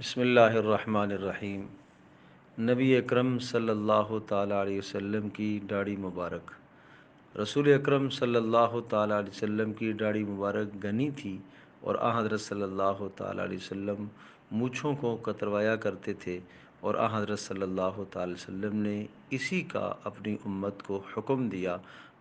بسم اللہ الرحمن الرحیم۔ نبی اکرم صلی اللہ تعالیٰ علیہ وسلم کی داڑھی مبارک۔ رسول اکرم صلی اللہ تعالیٰ علیہ وسلم کی داڑھی مبارک گھنی تھی اور حضرت صلی اللہ تعالیٰ علیہ وسلم مونچھوں کو کتروایا کرتے تھے، اور حضرت صلی اللہ تعالیٰ علیہ وسلم نے اسی کا اپنی امت کو حکم دیا۔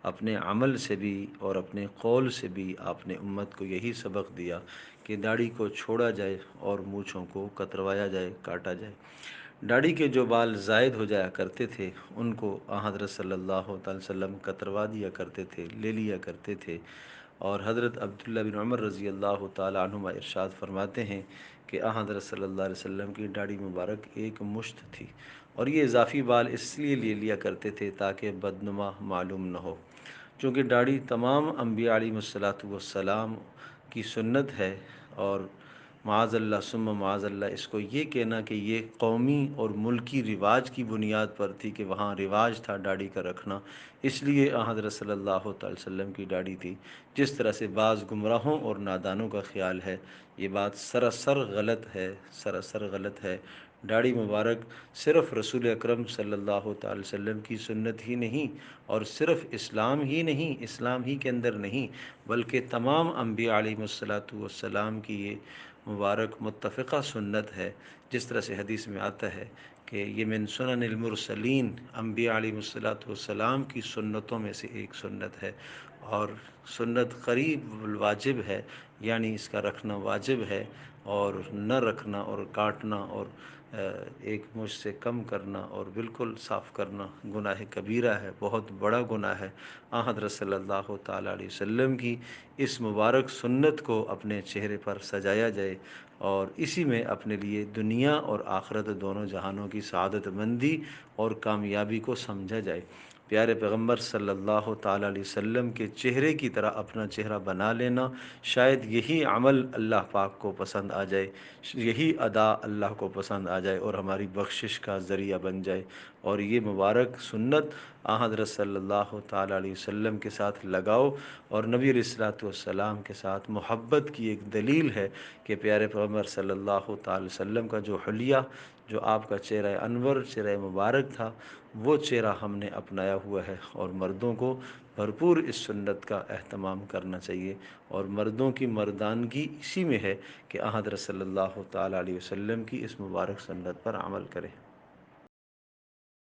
اپنے عمل سے بھی اور اپنے قول سے بھی آپ نے امت کو یہی سبق دیا کہ داڑھی کو چھوڑا جائے اور مونچھوں کو کتروایا جائے، کاٹا جائے۔ داڑھی کے جو بال زائد ہو جایا کرتے تھے ان کو حضرت صلی اللہ تعالی وسلم کتروا دیا کرتے تھے، لے لیا کرتے تھے۔ اور حضرت عبداللہ بن عمر رضی اللہ تعالیٰ عنہما ارشاد فرماتے ہیں کہ حضرت صلی اللہ علیہ وسلم کی داڑھی مبارک ایک مشت تھی، اور یہ اضافی بال اس لیے لے لیا کرتے تھے تاکہ بدنما معلوم نہ ہو، چونکہ داڑھی تمام انبیاء علیہ الصلاۃ والسلام کی سنت ہے۔ اور معاذ اللہ ثم معاذ اللہ اس کو یہ کہنا کہ یہ قومی اور ملکی رواج کی بنیاد پر تھی کہ وہاں رواج تھا داڑھی کا رکھنا، اس لیے حضرت صلی اللہ تعالی وسلم کی داڑھی تھی۔ جس طرح سے بعض گمراہوں اور نادانوں کا خیال ہے، یہ بات سراسر غلط ہے، سراسر غلط ہے۔ داڑھی مبارک صرف رسول اکرم صلی اللہ تعالی وسلم کی سنت ہی نہیں، اور صرف اسلام ہی نہیں، اسلام ہی کے اندر نہیں، بلکہ تمام انبیاء علیہ الصلاۃ والسلام کی یہ مبارک متفقہ سنت ہے۔ جس طرح سے حدیث میں آتا ہے کہ یہ من سنن المرسلین، انبیاء علیہ الصلاۃ والسلام کی سنتوں میں سے ایک سنت ہے، اور سنت قریب الواجب ہے، یعنی اس کا رکھنا واجب ہے، اور نہ رکھنا اور کاٹنا اور ایک مجھ سے کم کرنا اور بالکل صاف کرنا گناہ کبیرہ ہے، بہت بڑا گناہ ہے۔ حضرت صلی اللہ تعالیٰ علیہ وسلم کی اس مبارک سنت کو اپنے چہرے پر سجایا جائے، اور اسی میں اپنے لیے دنیا اور آخرت دونوں جہانوں کی سعادت مندی اور کامیابی کو سمجھا جائے۔ پیارے پیغمبر صلی اللہ تعالیٰ علیہ وسلم کے چہرے کی طرح اپنا چہرہ بنا لینا، شاید یہی عمل اللہ پاک کو پسند آ جائے، یہی ادا اللہ کو پسند آ جائے اور ہماری بخشش کا ذریعہ بن جائے۔ اور یہ مبارک سنت حضرت صلی اللہ تعالیٰ علیہ وسلم کے ساتھ لگاؤ اور نبی علیہ الصلاۃ والسلام کے ساتھ محبت کی ایک دلیل ہے کہ پیارے پیغمبر صلی اللہ تعالی وسلم کا جو حلیہ، جو آپ کا چہرہ انور، چہرہ مبارک تھا، وہ چہرہ ہم نے اپنایا ہوا ہے، اور مردوں کو بھرپور اس سنت کا اہتمام کرنا چاہیے، اور مردوں کی مردانگی اسی میں ہے کہ حضرت صلی اللہ تعالی علیہ وسلم کی اس مبارک سنت پر عمل کریں۔